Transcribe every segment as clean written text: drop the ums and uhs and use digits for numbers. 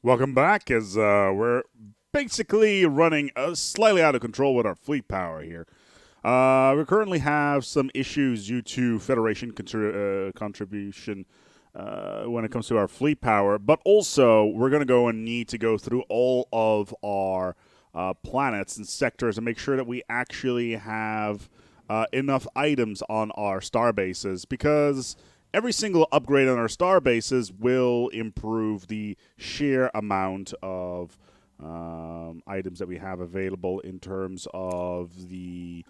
Welcome back as we're basically running slightly out of control with our fleet power here. We currently have some issues due to Federation contribution when it comes to our fleet power, but also we're going to go and need to go through all of our planets and sectors and make sure that we actually have enough items on our star bases because every single upgrade on our star bases will improve the sheer amount of items that we have available in terms of the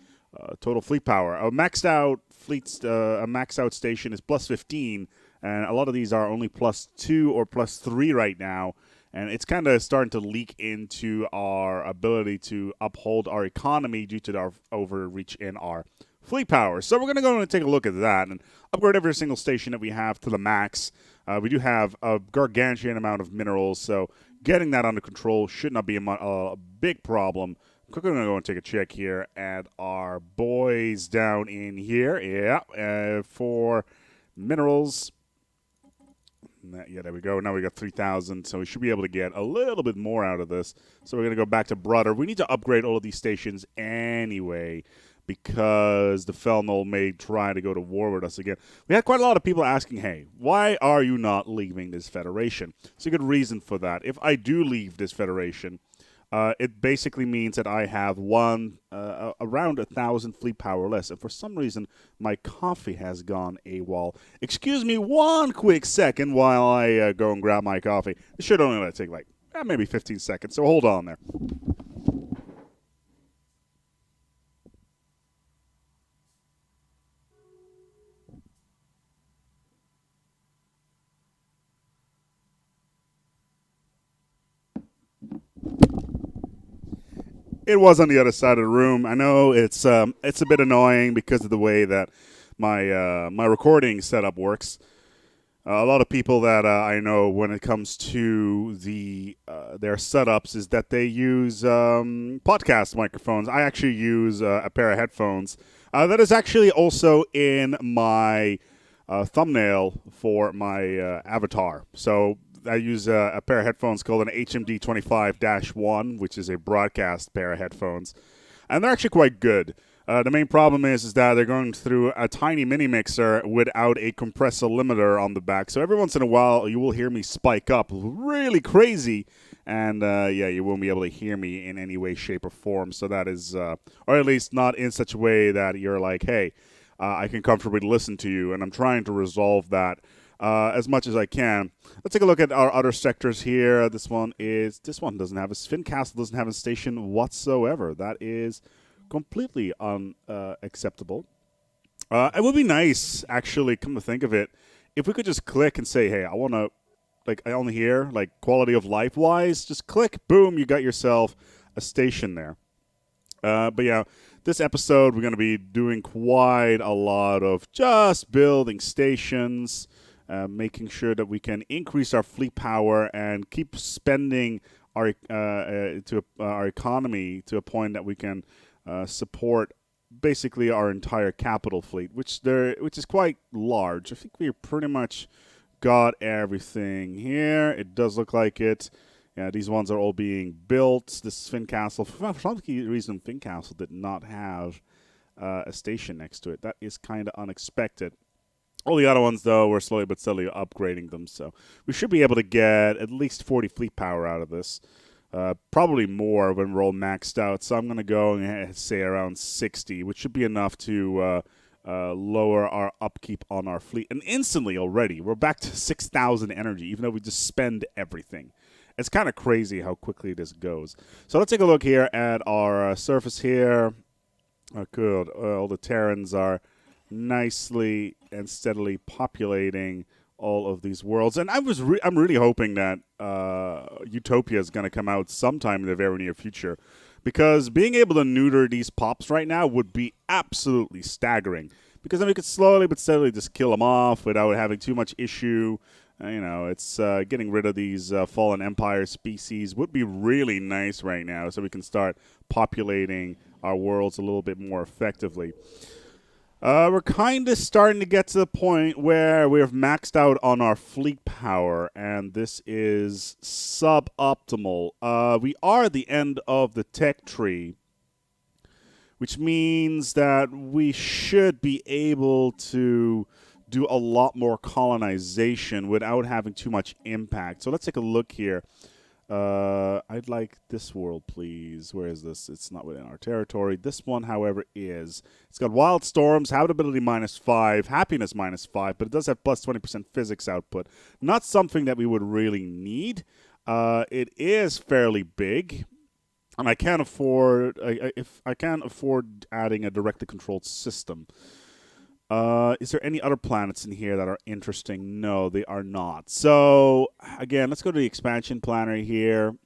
total fleet power. A maxed out a maxed out station is plus 15, and a lot of these are only plus 2 or plus 3 right now. And it's kind of starting to leak into our ability to uphold our economy due to our overreach in our fleet power. So we're going to go and take a look at that and upgrade every single station that we have to the max. We do have a gargantuan amount of minerals, so getting that under control should not be a big problem. Quickly, going to go and take a check here at our boys down in here. Yeah, for minerals. Yeah, there we go. Now we got 3,000, so we should be able to get a little bit more out of this. So we're going to go back to Brother. We need to upgrade all of these stations anyway because the Felnol may try to go to war with us again. We had quite a lot of people asking, hey, why are you not leaving this Federation? It's a good reason for that. If I do leave this Federation, it basically means that I have around 1,000 fleet power less. And for some reason, my coffee has gone AWOL. Excuse me one quick second while I go and grab my coffee. It should only take like maybe 15 seconds, so hold on there. It was on the other side of the room. I know it's a bit annoying because of the way that my recording setup works. A lot of people that I know when it comes to their setups is that they use podcast microphones. I actually use a pair of headphones that is actually also in my thumbnail for my avatar. So I use a pair of headphones called an HMD 25-1, which is a broadcast pair of headphones, and they're actually quite good. The main problem is that they're going through a tiny mini mixer without a compressor limiter on the back. So every once in a while, you will hear me spike up really crazy, and you won't be able to hear me in any way, shape, or form. So that is, or at least not in such a way that you're like, hey, I can comfortably listen to you, and I'm trying to resolve that as much as I can. Let's take a look at our other sectors here. This one doesn't have a Sphin Castle, doesn't have a station whatsoever. That is completely unacceptable. It would be nice, actually, come to think of it, if we could just click and say, hey, I want to, like, I only hear, like, quality of life wise, just click, boom, you got yourself a station there. But yeah, this episode we're going to be doing quite a lot of just building stations, making sure that we can increase our fleet power and keep spending our our economy to a point that we can support basically our entire capital fleet, which is quite large. I think we pretty much got everything here. It does look like it. Yeah, these ones are all being built. This is Fincastle. For some reason, Fincastle did not have a station next to it. That is kind of unexpected. All the other ones, though, we're slowly but steadily upgrading them, so we should be able to get at least 40 fleet power out of this. Probably more when we're all maxed out, so I'm going to go and say around 60, which should be enough to lower our upkeep on our fleet. And instantly already, we're back to 6,000 energy, even though we just spend everything. It's kind of crazy how quickly this goes. So let's take a look here at our surface here. Good. All the Terrans are nicely and steadily populating all of these worlds. And I'm really hoping that Utopia is going to come out sometime in the very near future, because being able to neuter these pops right now would be absolutely staggering, because then we could slowly but steadily just kill them off without having too much issue. It's getting rid of these fallen empire species would be really nice right now, so we can start populating our worlds a little bit more effectively. We're kind of starting to get to the point where we've maxed out on our fleet power, and this is suboptimal. We are at the end of the tech tree, which means that we should be able to do a lot more colonization without having too much impact. So let's take a look here. I'd like this world, please. Where is this? It's not within our territory. This one, however, is. It's got wild storms, habitability -5, happiness -5, but it does have plus 20% physics output. Not something that we would really need. It is fairly big, and I can't afford. If I can't afford adding a directly controlled system. Is there any other planets in here that are interesting? No, they are not. So, again, let's go to the expansion planner here.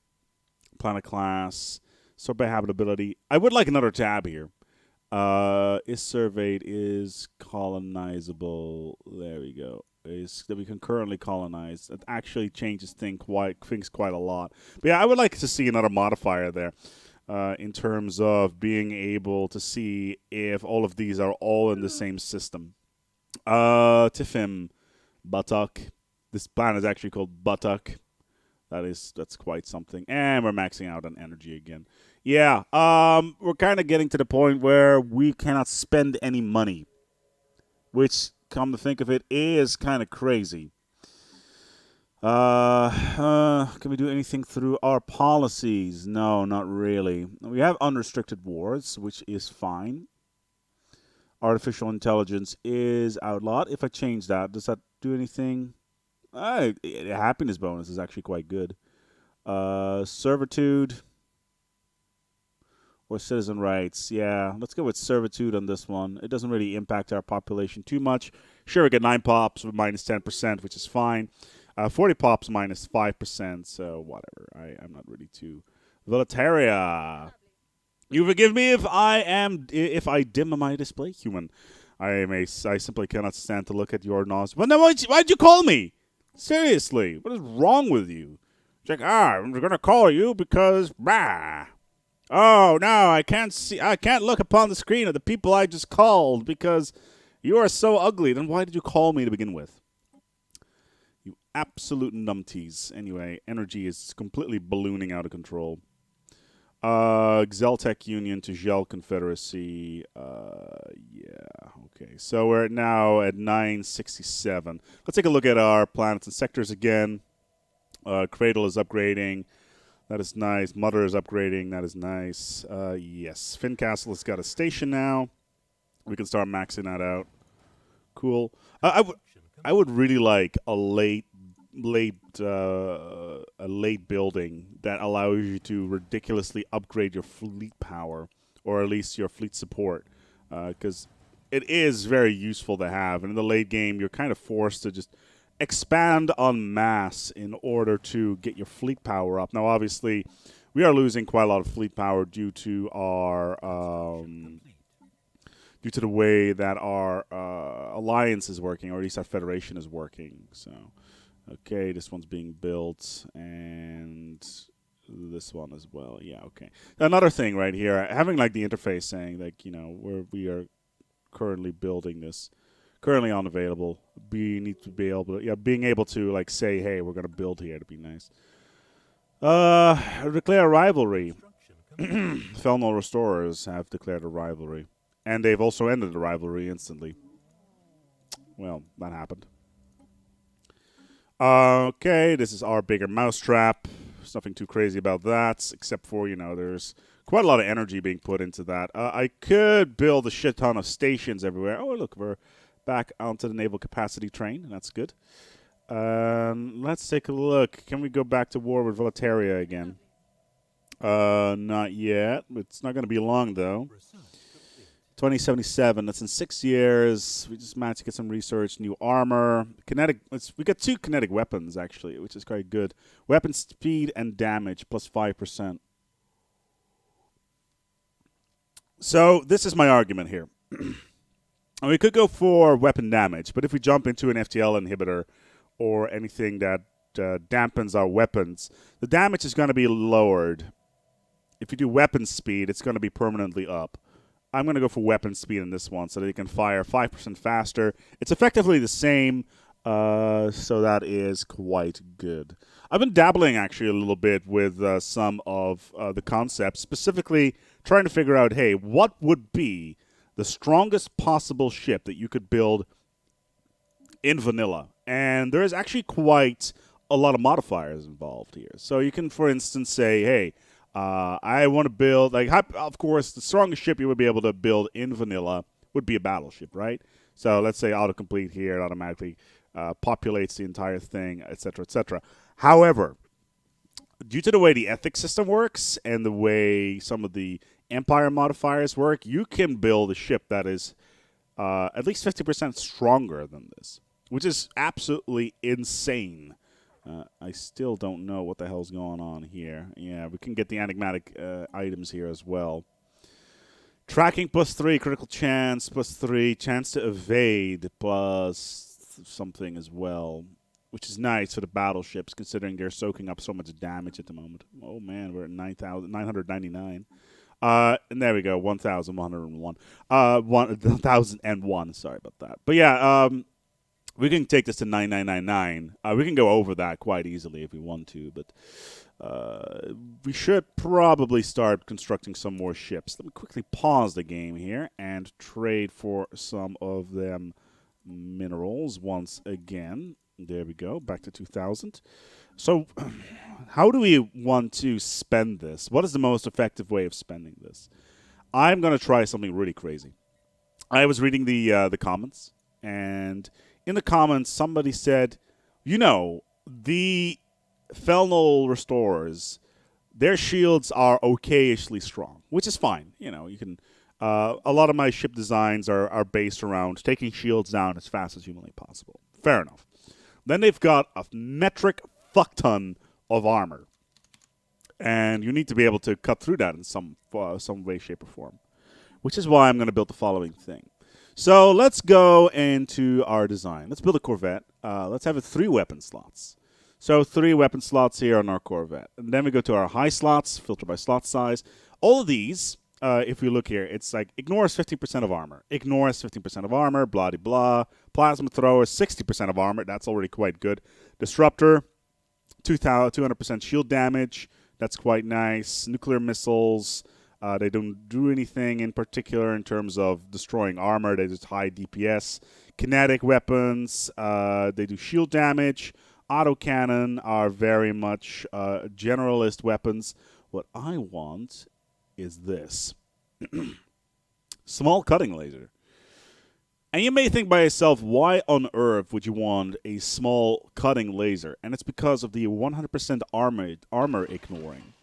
Planet class. Sort by habitability. I would like another tab here. Is surveyed, is colonizable. There we go. Is that we can currently colonize. It actually changes things quite a lot. But yeah, I would like to see another modifier there. In terms of being able to see if all of these are all in the same system. Tifim, Buttock. This planet is actually called Buttock. That's quite something. And we're maxing out on energy again. Yeah, we're kind of getting to the point where we cannot spend any money, which, come to think of it, is kind of crazy. Can we do anything through our policies? No, not really. We have unrestricted wars, which is fine. Artificial intelligence is outlawed. If I change that, does that do anything? Happiness bonus is actually quite good. Servitude or citizen rights. Yeah, let's go with servitude on this one. It doesn't really impact our population too much. Sure, we get 9 pops with -10%, which is fine. 40 pops -5%, so whatever. I'm not really too. Volataria. You forgive me if I dim my display, human. I simply cannot stand to look at your nose. But then why'd you call me? Seriously, what is wrong with you? It's like, I'm gonna call you because bah. Oh no, I can't look upon the screen of the people I just called because you are so ugly. Then why did you call me to begin with? You absolute numpties. Anyway, energy is completely ballooning out of control. Xeltech Union to Gel Confederacy. Yeah, okay. So we're now at 967. Let's take a look at our planets and sectors again. Cradle is upgrading. That is nice. Mother is upgrading. That is nice. Yes. Fincastle has got a station now. We can start maxing that out. Cool. I would really like a late building that allows you to ridiculously upgrade your fleet power, or at least your fleet support, because it is very useful to have. And in the late game, you're kind of forced to just expand en masse in order to get your fleet power up. Now, obviously, we are losing quite a lot of fleet power due to our due to the way that our alliance is working, or at least our federation is working. So, okay, this one's being built, and this one as well. Yeah, okay. Another thing right here, having like the interface saying like, we are currently building this, currently unavailable. We need to be able to, being able to like say, hey, we're gonna build here to be nice. Declare a rivalry. Felnor Restorers have declared a rivalry. And they've also ended the rivalry instantly. Well, that happened. Okay, this is our bigger mousetrap. There's nothing too crazy about that, except for, there's quite a lot of energy being put into that. I could build a shit ton of stations everywhere. Oh, look, we're back onto the naval capacity train. That's good. Let's take a look. Can we go back to war with Volataria again? Not yet. It's not going to be long, though. 2077. That's in 6 years. We just managed to get some research, new armor, kinetic. We got 2 kinetic weapons actually, which is quite good. Weapon speed and damage plus 5%. So this is my argument here. We could go for weapon damage, but if we jump into an FTL inhibitor or anything that dampens our weapons, the damage is going to be lowered. If you do weapon speed, it's going to be permanently up. I'm going to go for weapon speed in this one so that you can fire 5% faster. It's effectively the same, so that is quite good. I've been dabbling actually a little bit with some of the concepts, specifically trying to figure out, hey, what would be the strongest possible ship that you could build in vanilla? And there is actually quite a lot of modifiers involved here. So you can, for instance, say, hey, I want to build, like, of course, the strongest ship you would be able to build in vanilla would be a battleship, right? So let's say autocomplete here, it automatically populates the entire thing, etc., etc. However, due to the way the ethics system works and the way some of the empire modifiers work, you can build a ship that is at least 50% stronger than this, which is absolutely insane. I still don't know what the hell's going on here. Yeah, we can get the enigmatic items here as well. Tracking +3, critical chance +3, chance to evade plus something as well, which is nice for the battleships considering they're soaking up so much damage at the moment. Oh man, we're at 9,999. And there we go, 1,101. 1,001, sorry about that. But yeah, we can take this to 9,999. We can go over that quite easily if we want to, but we should probably start constructing some more ships. Let me quickly pause the game here and trade for some of them minerals once again. There we go, back to 2,000. So how do we want to spend this? What is the most effective way of spending this? I'm going to try something really crazy. I was reading the comments, and in the comments, somebody said, you know, the Felnol Restorers, their shields are okayishly strong, which is fine. You know, you can. A lot of my ship designs are based around taking shields down as fast as humanly possible. Fair enough. Then they've got a metric fuck ton of armor, and you need to be able to cut through that in some way, shape, or form, which is why I'm going to build the following thing. So let's go into our design. Let's build a Corvette. Let's have it 3 weapon slots. So 3 weapon slots here on our Corvette. And then we go to our high slots, filter by slot size. All of these, if we look here, it's like ignores 50% of armor. Ignores 50% of armor, blah, blah, blah. Plasma thrower, 60% of armor. That's already quite good. Disruptor, 200% shield damage. That's quite nice. Nuclear missiles. They don't do anything in particular in terms of destroying armor. They just high DPS. Kinetic weapons, they do shield damage. Autocannon are very much generalist weapons. What I want is this. Small cutting laser. And you may think by yourself, why on earth would you want a small cutting laser? And it's because of the 100% armor ignoring.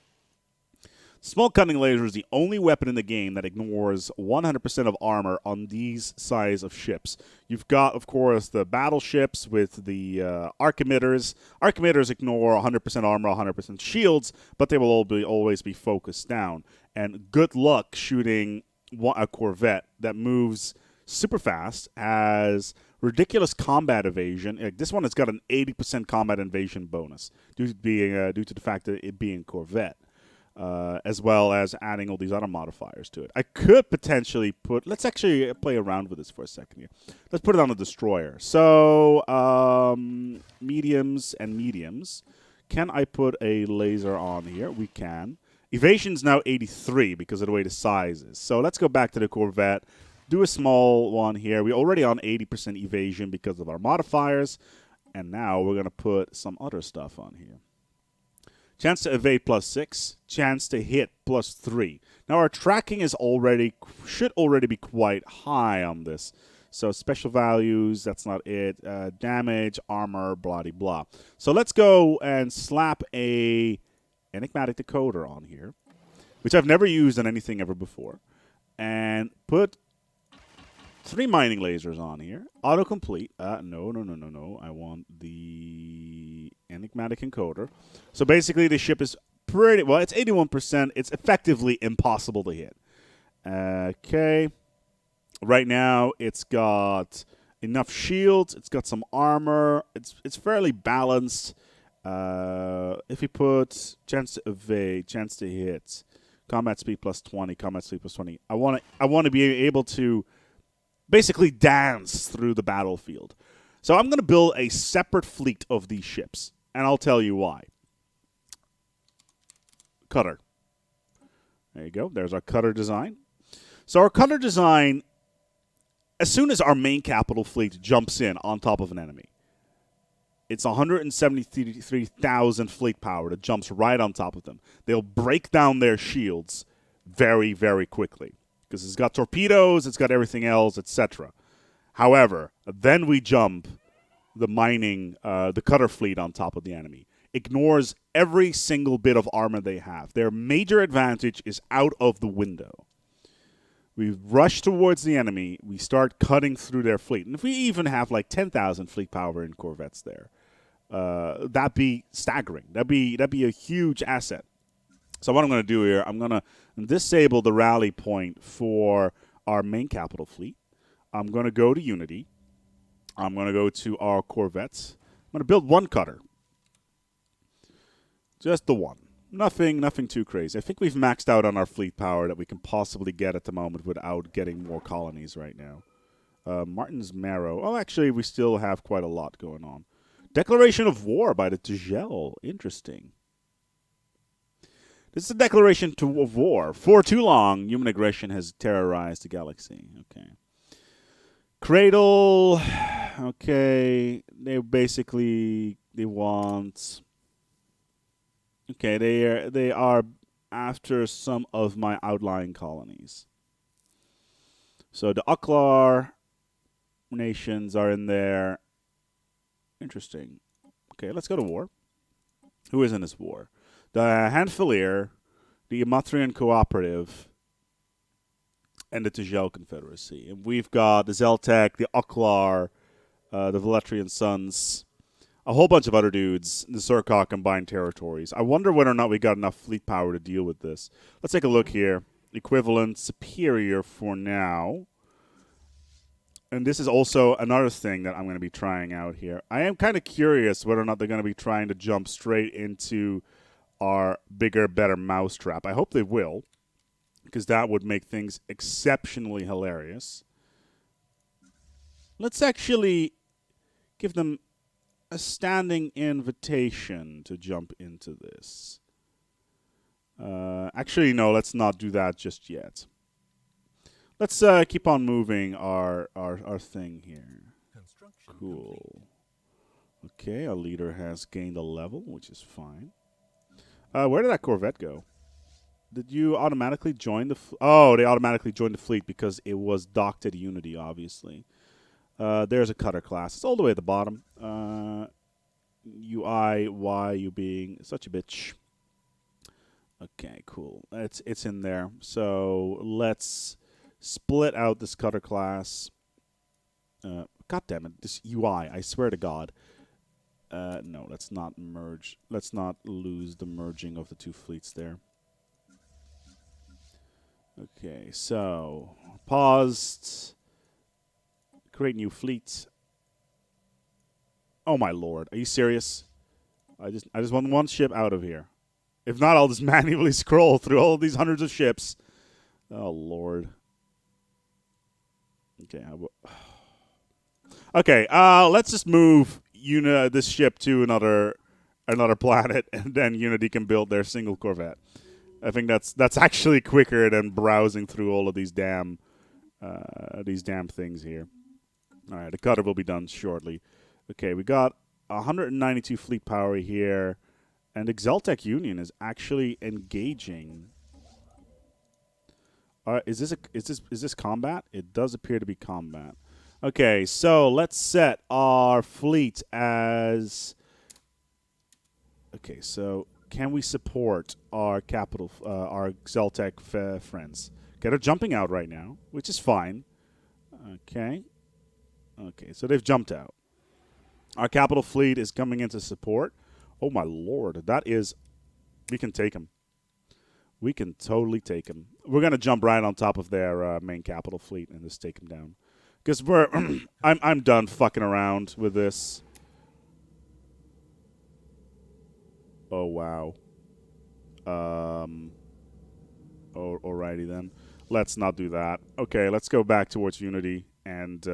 Small cutting laser is the only weapon in the game that ignores 100% of armor on these size of ships. You've got, of course, the battleships with the arc emitters. Arc emitters ignore 100% armor, 100% shields, but they will always be focused down. And good luck shooting a Corvette that moves super fast, has ridiculous combat evasion. This one has got an 80% combat evasion bonus due to the fact that it being Corvette. As well as adding all these other modifiers to it. I could potentially put... Let's actually play around with this for a second here. Let's put it on the destroyer. So, mediums and mediums. Can I put a laser on here? We can. Evasion's now 83 because of the way the size is. So let's go back to the Corvette. Do a small one here. We're already on 80% evasion because of our modifiers. And now we're going to put some other stuff on here. Chance to evade +6, chance to hit +3. Now our tracking should already be quite high on this. So special values, that's not it. Damage, armor, blah, blah, blah. So let's go and slap a enigmatic decoder on here, which I've never used on anything ever before. And put 3 mining lasers on here. Autocomplete. No. I want the enigmatic encoder. So basically the ship is pretty... Well, it's 81%. It's effectively impossible to hit. Okay. Right now, it's got enough shields. It's got some armor. It's fairly balanced. If we put chance to evade, chance to hit, Combat speed plus 20. Combat speed plus 20. I want to be able to basically dance through the battlefield. So I'm going to build a separate fleet of these ships, and I'll tell you why. Cutter. There you go. There's our cutter design. So our cutter design, as soon as our main capital fleet jumps in on top of an enemy, it's 173,000 fleet power that jumps right on top of them. They'll break down their shields very, very quickly because it's got torpedoes, it's got everything else, etc. However, then we jump the cutter fleet on top of the enemy. Ignores every single bit of armor they have. Their major advantage is out of the window. We rush towards the enemy. We start cutting through their fleet. And if we even have like 10,000 fleet power in corvettes there, that'd be staggering. That'd be a huge asset. So what I'm going to do here, I'm going to disable the rally point for our main capital fleet. I'm going to go to Unity. I'm going to go to our corvettes. I'm going to build one cutter. Just the one. Nothing too crazy. I think we've maxed out on our fleet power that we can possibly get at the moment without getting more colonies right now. Martin's Marrow. Oh, actually, we still have quite a lot going on. Declaration of war by the Tugel. Interesting. This is a declaration of war. For too long, human aggression has terrorized the galaxy. Okay. Cradle. Okay. They want... Okay, they are after some of my outlying colonies. So the Uklar nations are in there. Interesting. Okay, let's go to war. Who is in this war? The Hanfalier, the Amatrian Cooperative, and the Tugel Confederacy. And we've got the Zeltek, the Uklar, the Valetrian Sons, a whole bunch of other dudes, the Surkok combined territories. I wonder whether or not we got enough fleet power to deal with this. Let's take a look here. Equivalent, superior for now. And this is also another thing that I'm going to be trying out here. I am kind of curious whether or not they're going to be trying to jump straight into our bigger, better mousetrap. I hope they will, because that would make things exceptionally hilarious. Let's actually give them a standing invitation to jump into this. Actually, no, let's not do that just yet. Let's keep on moving our thing here. Cool. Okay, our leader has gained a level, which is fine. Where did that Corvette go? Did you automatically join the... Oh, they automatically joined the fleet because it was docked at Unity, obviously. There's a cutter class. It's all the way at the bottom. UI, why you being such a bitch. Okay, cool. It's in there. So let's split out this cutter class. God damn it, this UI, I swear to God. No, let's not merge. Let's not lose the merging of the two fleets there. Okay, so paused. Create new fleet. Oh my lord, are you serious? I just want one ship out of here. If not, I'll just manually scroll through all of these hundreds of ships. Oh lord. Okay, okay. Let's just move this ship to another planet, and then Unity can build their single Corvette. I think that's actually quicker than browsing through all of these damn things here. All right, the cutter will be done shortly. Okay, we got 192 fleet power here, and the Xeltec Union is actually engaging. Is this combat? It does appear to be combat. Okay, so let's set our fleet as. Okay, so can we support our capital, our Xeltec friends? Okay, they're jumping out right now, which is fine. Okay. Okay, so they've jumped out. Our capital fleet is coming into support. Oh my lord, that is... We can take them. We can totally take them. We're going to jump right on top of their main capital fleet and just take them down. Because we're... I'm done fucking around with this. Oh, wow. Alrighty then. Let's not do that. Okay, let's go back towards Unity and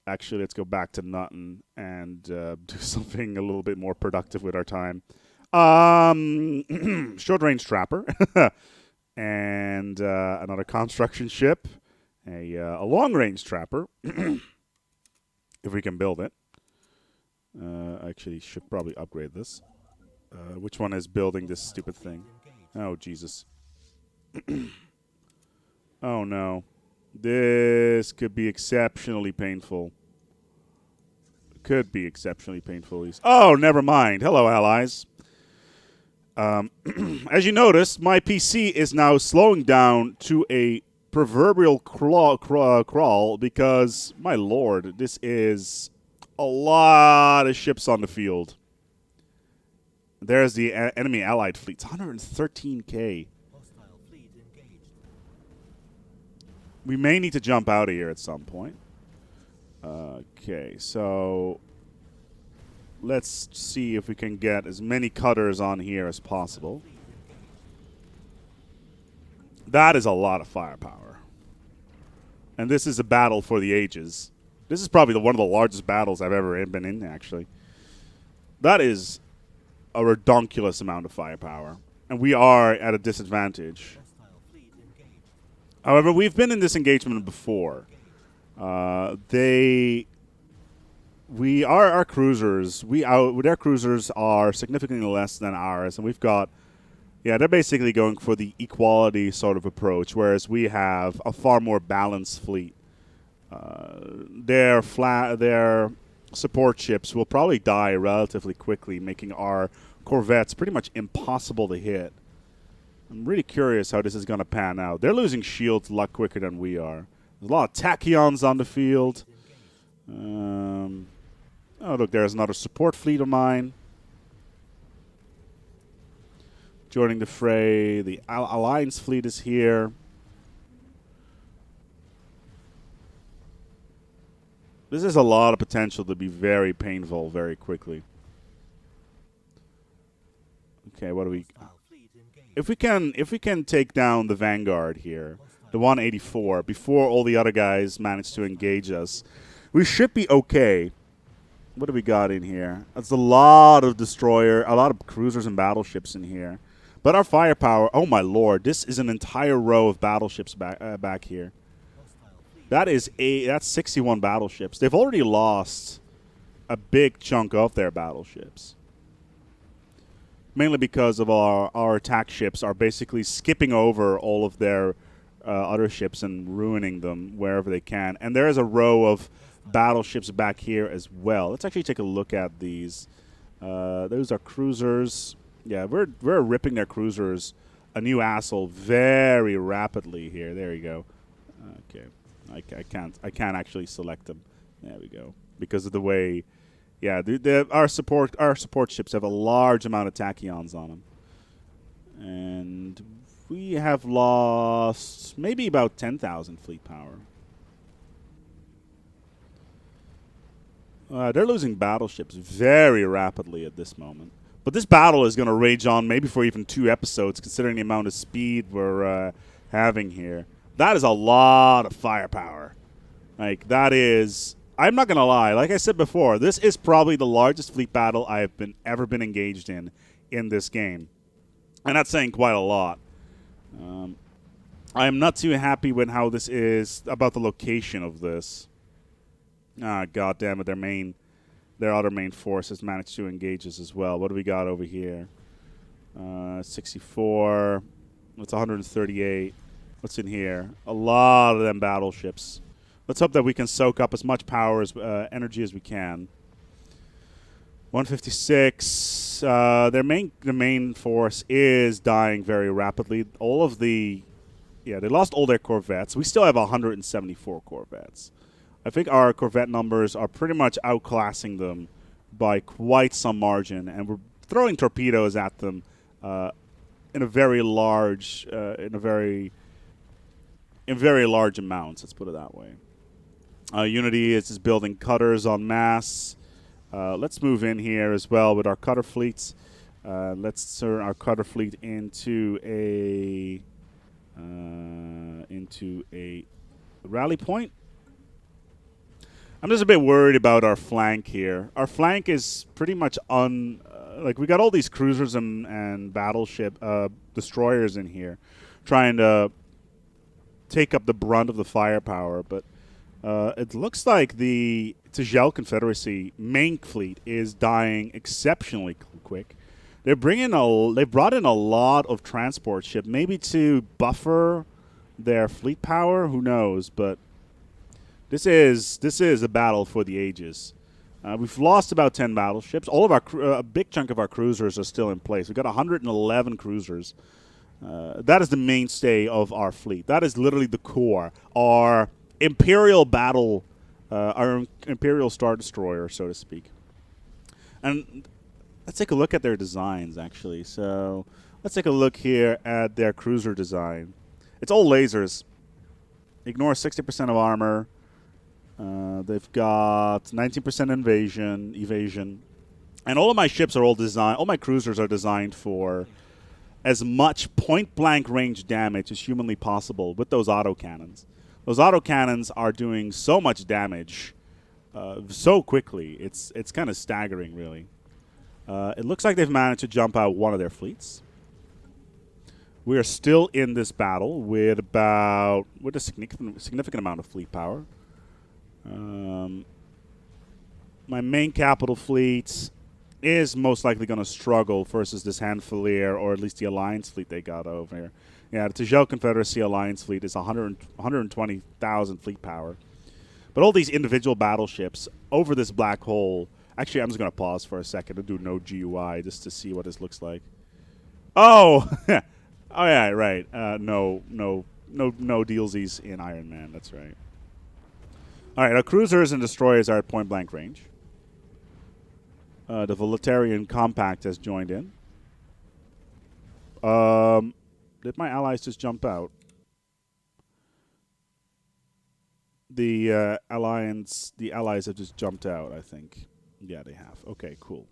actually let's go back to Nutton and do something a little bit more productive with our time. Short range trapper and another construction ship, a long range trapper if we can build it. Actually, should probably upgrade this. Which one is building this stupid thing? Oh, Jesus. Oh, no. This could be exceptionally painful. Could be exceptionally painful. Oh, never mind. Hello, allies. As you notice, my PC is now slowing down to a proverbial crawl because, my lord, this is a lot of ships on the field. There's the enemy allied fleets, 113k. We may need to jump out of here at some point. Okay, so let's see if we can get as many cutters on here as possible. That is a lot of firepower. And this is a battle for the ages. This is probably one of the largest battles I've ever been in, actually. That is a redonkulous amount of firepower. And we are at a disadvantage. However, we've been in this engagement before. Our cruisers, their cruisers are significantly less than ours, and we've got, they're basically going for the equality sort of approach, whereas we have a far more balanced fleet. Their support ships will probably die relatively quickly, making our corvettes pretty much impossible to hit. I'm really curious how this is going to pan out. They're losing shields a lot quicker than we are. There's a lot of tachyons on the field. Oh, look, there's another support fleet of mine. Joining the fray. The Alliance fleet is here. This is a lot of potential to be very painful very quickly. Okay, what do we... If we can take down the Vanguard here, the 184, before all the other guys manage to engage us, we should be okay. What do we got in here? That's a lot of a lot of cruisers and battleships in here. But our firepower, oh my lord, this is an entire row of battleships back here. That's 61 battleships. They've already lost a big chunk of their battleships. Mainly because of our attack ships are basically skipping over all of their other ships and ruining them wherever they can. And there is a row of battleships back here as well. Let's actually take a look at these. Those are cruisers. Yeah, we're ripping their cruisers a new asshole very rapidly here. There you go. Okay, I can't actually select them. There we go. Because of the way. Yeah, our support ships have a large amount of tachyons on them. And we have lost maybe about 10,000 fleet power. They're losing battleships very rapidly at this moment. But this battle is going to rage on maybe for even 2 episodes, considering the amount of speed we're having here. That is a lot of firepower. Like, that is... I'm not going to lie. Like I said before, this is probably the largest fleet battle I have ever been engaged in this game. And that's saying quite a lot. I am not too happy with how this is, about the location of this. Ah, god damn it, their other main force has managed to engage us as well. What do we got over here? 64. That's 138. What's in here? A lot of them battleships. Let's hope that we can soak up as much power as energy as we can. 156. The main force is dying very rapidly. They lost all their corvettes. We still have 174 corvettes. I think our corvette numbers are pretty much outclassing them by quite some margin, and we're throwing torpedoes at them in very large amounts. Let's put it that way. Unity is building cutters en masse. Let's move in here as well with our cutter fleets. Let's turn our cutter fleet into a rally point. I'm just a bit worried about our flank here. Our flank is pretty much like we got all these cruisers and battleship destroyers in here, trying to take up the brunt of the firepower. But it looks like the Tagel Confederacy main fleet is dying exceptionally quick. They've brought in a lot of transport ship, maybe to buffer their fleet power. Who knows? But this is a battle for the ages. We've lost about 10 battleships. All of our a big chunk of our cruisers are still in place. We've got 111 cruisers. That is the mainstay of our fleet. That is literally the core. Our Imperial battle, our Imperial Star Destroyer, so to speak. And let's take a look at their designs, actually. So let's take a look here at their cruiser design. It's all lasers. Ignore 60% of armor. They've got 19% evasion. And all of my ships are all my cruisers are designed for as much point-blank range damage as humanly possible with those autocannons. Those autocannons are doing so much damage so quickly. It's kind of staggering, really. It looks like they've managed to jump out one of their fleets. We are still in this battle with a significant amount of fleet power. My main capital fleet is most likely going to struggle versus this Hanfalier, or at least the Alliance fleet they got over here. Yeah, the Tagel Confederacy Alliance fleet is 120,000 fleet power. But all these individual battleships over this black hole. Actually, I'm just going to pause for a second and do no GUI just to see what this looks like. Oh, oh yeah, right. No dealsies in Iron Man. That's right. All right, our cruisers and destroyers are at point-blank range. The Volitarian Compact has joined in. Did my allies just jump out? The allies have just jumped out, I think. Yeah, they have. Okay, cool.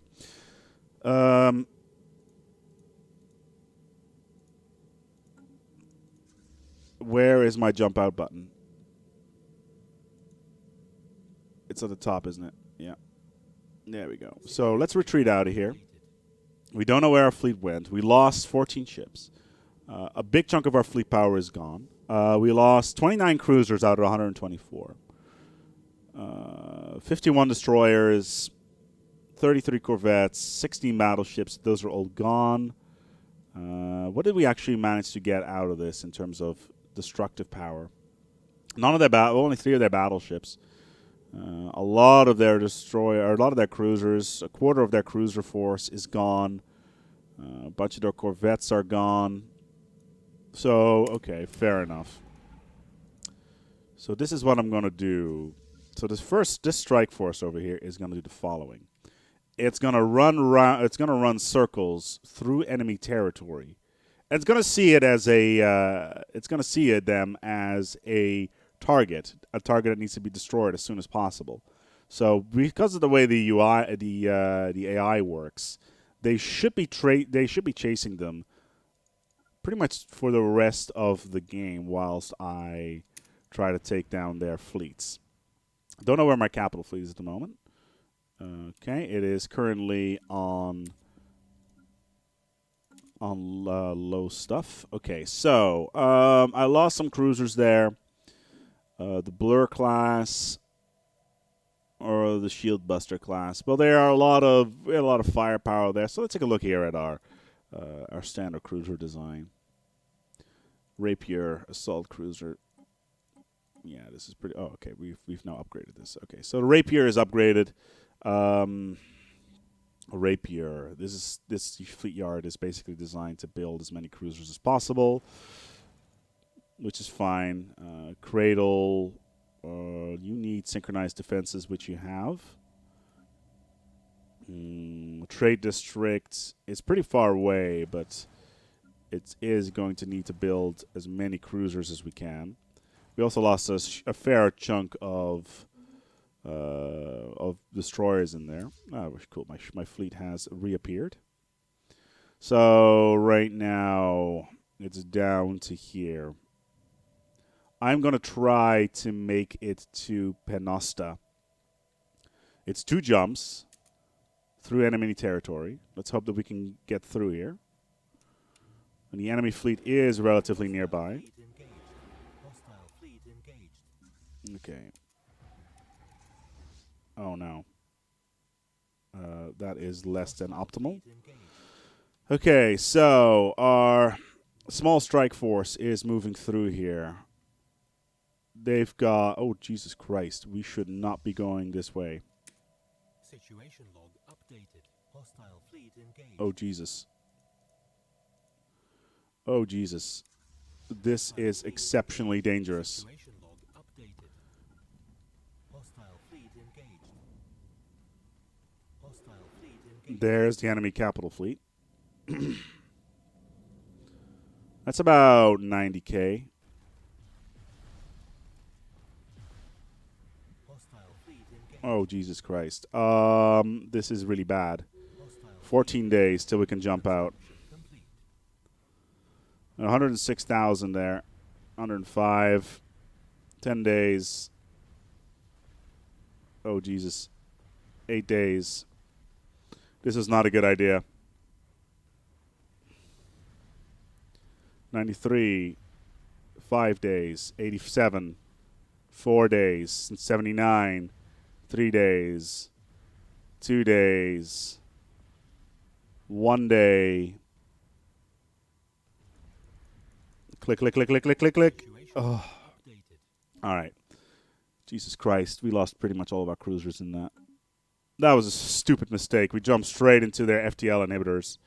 Where is my jump out button? It's at the top, isn't it? Yeah. There we go. So let's retreat out of here. We don't know where our fleet went. We lost 14 ships. A big chunk of our fleet power is gone. We lost 29 cruisers out of 124. 51 destroyers, 33 corvettes, 16 battleships. Those are all gone. What did we actually manage to get out of this in terms of destructive power? Only 3 of their battleships. A lot of their cruisers, a quarter of their cruiser force is gone. A bunch of their corvettes are gone. So, okay, fair enough. So this is what I'm going to do. So this strike force over here is going to do the following. It's going to run circles through enemy territory. And it's going to see it as them as a target that needs to be destroyed as soon as possible. So because of the way the AI works, they should be chasing them pretty much for the rest of the game whilst I try to take down their fleets. Don't know where my capital fleet is at the moment. Okay, it is currently on low stuff. Okay, so I lost some cruisers there. The Blur class or the Shield Buster class. Well, we had a lot of firepower there. So let's take a look here at our standard cruiser design. Rapier assault cruiser. Yeah, this is pretty. Oh, okay. We've now upgraded this. Okay, so the Rapier is upgraded. Rapier. This fleet yard is basically designed to build as many cruisers as possible, which is fine. Cradle. You need synchronized defenses, which you have. Trade district is pretty far away, but it is going to need to build as many cruisers as we can. We also lost a fair chunk of destroyers in there. Oh, cool. My fleet has reappeared. So right now it's down to here. I'm going to try to make it to Penosta. It's 2 jumps through enemy territory. Let's hope that we can get through here. And the enemy fleet is relatively nearby. Okay. Oh, no. That is less than optimal. Okay, so our small strike force is moving through here. They've got... Oh, Jesus Christ. We should not be going this way. Situation log updated. Hostile fleet engaged. Oh, Jesus. Oh, Jesus. This is exceptionally dangerous. Situation log updated. Hostile fleet engaged. Hostile fleet engaged. There's the enemy capital fleet. That's about 90k. Hostile fleet engaged. Oh, Jesus Christ. This is really bad. Hostile 14 days till we can jump out. complete. 106,000 there. 105. 10 days. Oh, Jesus. 8 days. This is not a good idea. 93. 5 days. 87. 4 days. 79. 3 days. 2 days. 1 day. Click, click, click, click, click, click, click. Situation Oh. updated. All right. Jesus Christ. We lost pretty much all of our cruisers in that. That was a stupid mistake. We jumped straight into their FTL inhibitors.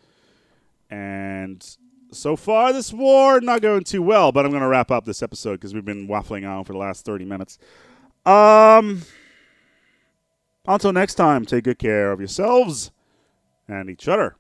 And so far, this war not going too well. But I'm going to wrap up this episode because we've been waffling on for the last 30 minutes. Until next time, take good care of yourselves and each other.